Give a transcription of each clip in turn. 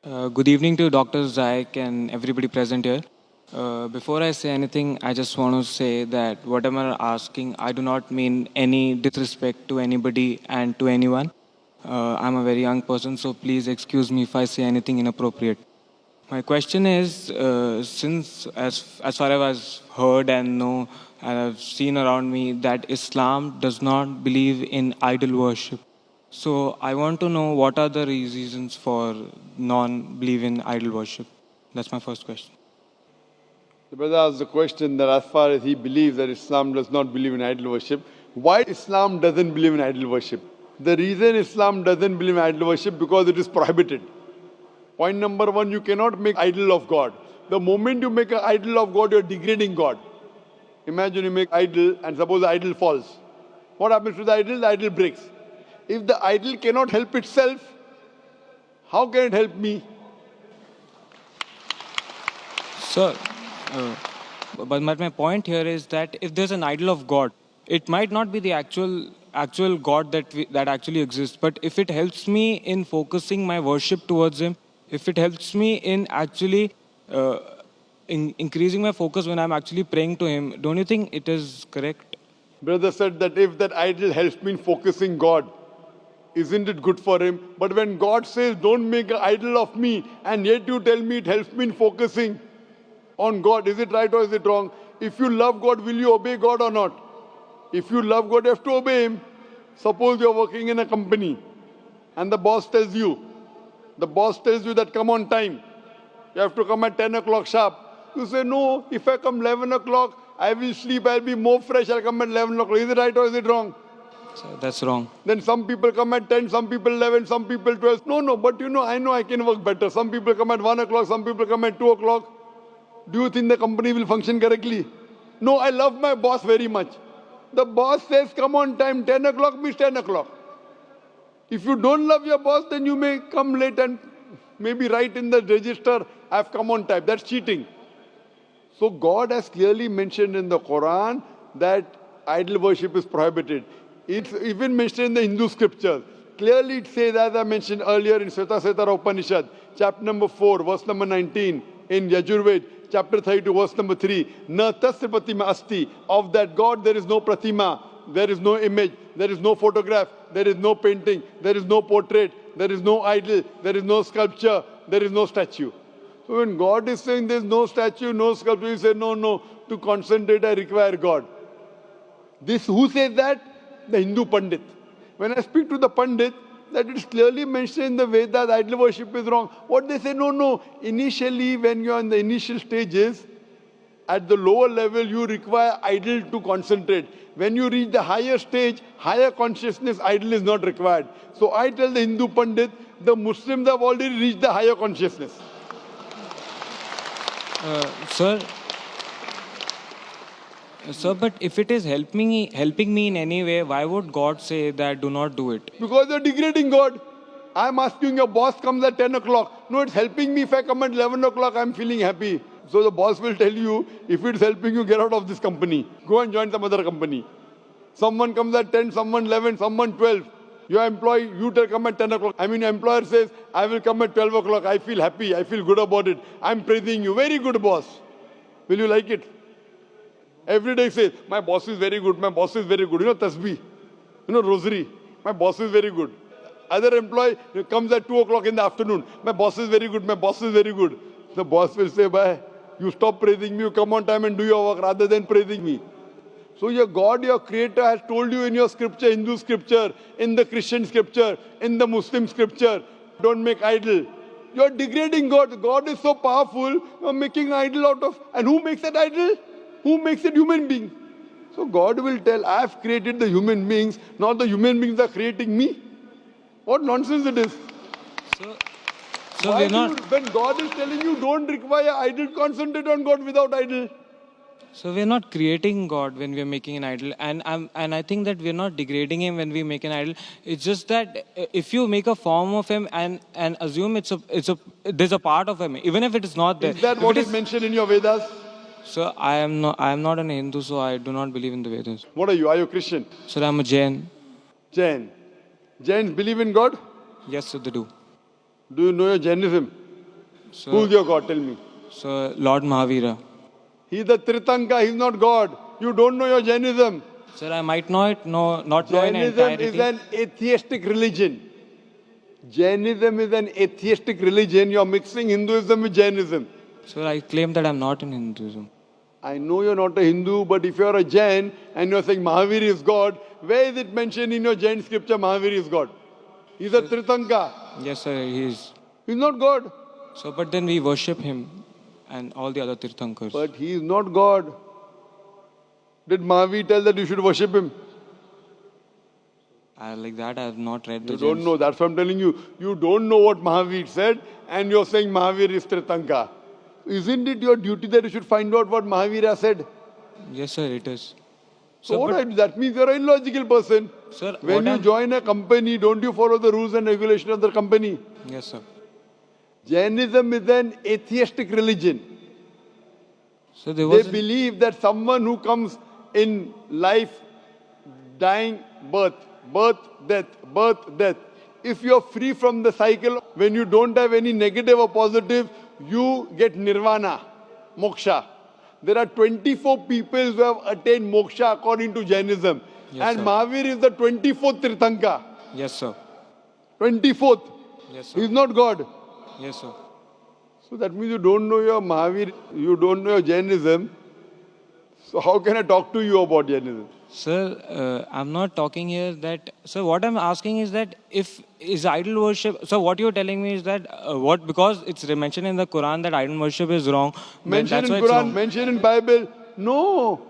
Good evening to Dr. Zaik and everybody present here. Before I say anything, I just want to say that whatever I'm asking, I do not mean any disrespect to anybody and to anyone. I'm a very young person, so please excuse me if I say anything inappropriate. My question is, since as far as I've heard and know and I've seen around me that Islam does not believe in idol worship. So I want to know what are the reasons for non-belief in idol worship. That's my first question. The brother asked the question that as far as he believes that Islam does not believe in idol worship, why Islam doesn't believe in idol worship? The reason Islam doesn't believe in idol worship because it is prohibited. Point number one, you cannot make idol of God. The moment you make an idol of God, you're degrading God. Imagine you make idol and suppose the idol falls. What happens to the idol? The idol breaks. If the idol cannot help itself, how can it help me? Sir, uh, but my point here is that if there's an idol of God, it might not be the actual God that actually exists. But if it helps me in focusing my worship towards Him, if it helps me in actually increasing my focus when I'm actually praying to Him, don't you think it is correct? Brother said that if that idol helps me in focusing God, isn't it good for him? But when God says, don't make an idol of me, and yet you tell me it helps me in focusing on God, is it right or is it wrong? If you love God, will you obey God or not? If you love God, you have to obey Him. Suppose you're working in a company and the boss tells you that come on time. You have to come at 10 o'clock sharp. You say, no, if I come 11 o'clock, I will sleep, I'll be more fresh, I'll come at 11 o'clock. Is it right or is it wrong? So that's wrong. Then some people come at 10, some people 11, some people 12. No, but I know I can work better. Some people come at 1 o'clock, some people come at 2 o'clock. Do you think the company will function correctly? No, I love my boss very much. The boss says come on time, 10 o'clock means 10 o'clock. If you don't love your boss, then you may come late and maybe write in the register, I've come on time. That's cheating. So God has clearly mentioned in the Quran that idol worship is prohibited. It's even mentioned in the Hindu scriptures. Clearly it says, as I mentioned earlier in Svetasvatara Upanishad, chapter number 4, verse number 19, in Yajurved, chapter 32, verse number 3, Na tasya pratima asti. Of that God there is no pratima, there is no image, there is no photograph, there is no painting, there is no portrait, there is no idol, there is no sculpture, there is no statue. So when God is saying there is no statue, no sculpture, you say, no, to concentrate I require God. This, who says that? The Hindu Pandit. When I speak to the Pandit, that it is clearly mentioned in the Vedas, idol worship is wrong. What they say, no. Initially, when you are in the initial stages, at the lower level, you require idol to concentrate. When you reach the higher stage, higher consciousness, idol is not required. So I tell the Hindu Pandit, the Muslims have already reached the higher consciousness. Sir, Sir, but if it is helping me in any way, why would God say that do not do it? Because you're degrading God. I'm asking your boss comes at 10 o'clock. No, it's helping me if I come at 11 o'clock, I'm feeling happy. So the boss will tell you, if it's helping you, get out of this company. Go and join some other company. Someone comes at 10, someone 11, someone 12. Your employee, you tell come at 10 o'clock. I mean, employer says, I will come at 12 o'clock. I feel happy. I feel good about it. I'm praising you. Very good, boss. Will you like it? Every day say, my boss is very good, my boss is very good. Tasbih, rosary. My boss is very good. Other employee comes at 2 o'clock in the afternoon. My boss is very good, my boss is very good. The boss will say, bye, you stop praising me, you come on time and do your work rather than praising me. So your God, your creator has told you in your scripture, Hindu scripture, in the Christian scripture, in the Muslim scripture, don't make idol. You're degrading God. God is so powerful, you're making idol out of, and who makes that idol? Who makes it human being? So God will tell, I have created the human beings, not the human beings are creating me. What nonsense it is. So we're not. When God is telling you don't require idol, concentrate on God without idol. So we're not creating God when we're making an idol, and I think that we're not degrading Him when we make an idol. It's just that if you make a form of Him and assume there's a part of Him, even if it is not there. Is that what is mentioned in your Vedas? So I am not an Hindu, so I do not believe in the Vedas. What are you? Are you a Christian? Sir, I'm a Jain. Jains believe in God? Yes, sir, they do. Do you know your Jainism? Who's your God? Tell me. So Lord Mahavira. He's the Tritanka. He's not God. You don't know your Jainism. Sir, I might not know in Jainism is entirety. an atheistic religion. Jainism is an atheistic religion. You're mixing Hinduism with Jainism. Sir, I claim that I'm not in Hinduism. I know you're not a Hindu, but if you're a Jain and you're saying Mahavir is God, where is it mentioned in your Jain scripture Mahavir is God? He's a Tritanka. Yes, sir, he is. He's not God. So, but then we worship him and all the other Tirthankars. But he is not God. Did Mahavir tell that you should worship him? Like that, I have not read the You don't Jains. know. That's what I'm telling you. You don't know what Mahavir said, and you're saying Mahavir is Tritanka. Isn't it your duty that you should find out what Mahavir has said? Yes, sir, it is. So Sir, what but- that means you're an illogical person. Sir, When what you I'm- join a company, don't you follow the rules and regulations of the company? Yes, sir. Jainism is an atheistic religion. So there They was. believe that someone who comes in life, dying, birth, death. If you're free from the cycle, when you don't have any negative or positive, you get nirvana, moksha. There are 24 people who have attained moksha according to Jainism. Yes, and sir. Mahavir is the 24th Tirthanka. Yes, sir. 24th. Yes, sir. He's not God. Yes, sir. So that means you don't know your Mahavir, you don't know your Jainism. So how can I talk to you about Jainism? Sir, I'm not talking here that. Sir, what I'm asking is that if is idol worship. So what you're telling me is that what because it's mentioned in the Quran that idol worship is wrong. Then Mentioned that's in why it's Quran, wrong. mentioned in Bible. No.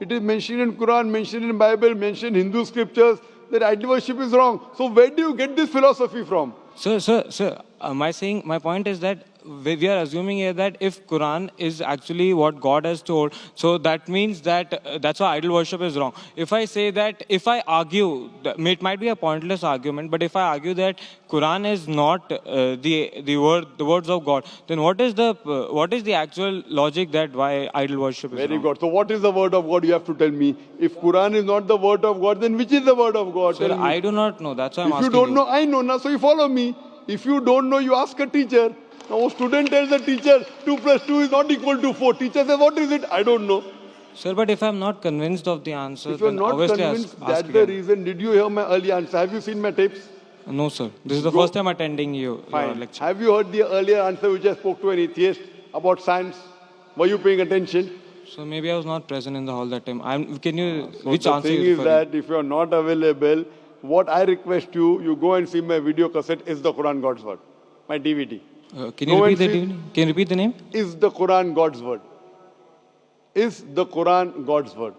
It is mentioned in Quran, mentioned in Bible, mentioned in Hindu scriptures that idol worship is wrong. So where do you get this philosophy from? Sir, my point is that we are assuming here that if Quran is actually what God has told, so that means that that's why idol worship is wrong. If I say that, if I argue, it might be a pointless argument, but if I argue that Quran is not the words of God, then what is the actual logic that why idol worship is Very wrong? good. So what is the word of God? You have to tell me. If Quran is not the word of God, then which is the word of God? Sir, Tell me. I do not know. That's why I'm If you asking don't know, I know. Now, so you follow me. If you don't know, you ask a teacher. Now, a student tells the teacher 2 plus 2 is not equal to 4. Teacher says, what is it? I don't know. Sir, but if I'm not convinced of the answer, If you're then not obviously convinced, ask that's the again. reason. Did you hear my earlier answer? Have you seen my tapes? No, sir. This is the Go- first time attending your Fine. lecture. Have you heard the earlier answer which I spoke to an atheist about science? Were you paying attention? So maybe I was not present in the hall that time. Can you? So Which the answer thing you is referring? that if you're not available, what I request you go and see my video cassette, Is the Quran God's Word? My DVD. Can you Go repeat and the name? Can you repeat the name? Is the Quran God's Word? Is the Quran God's Word?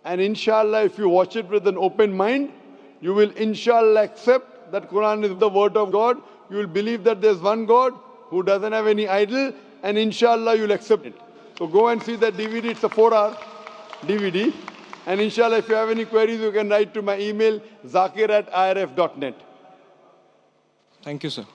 And inshallah, if you watch it with an open mind, you will inshallah accept that Quran is the word of God. You will believe that there's one God who doesn't have any idol, and inshallah you'll accept it. So go and see that DVD. It's a 4-hour DVD. And inshallah, if you have any queries, you can write to my email, zakir@irf.net. Thank you, sir.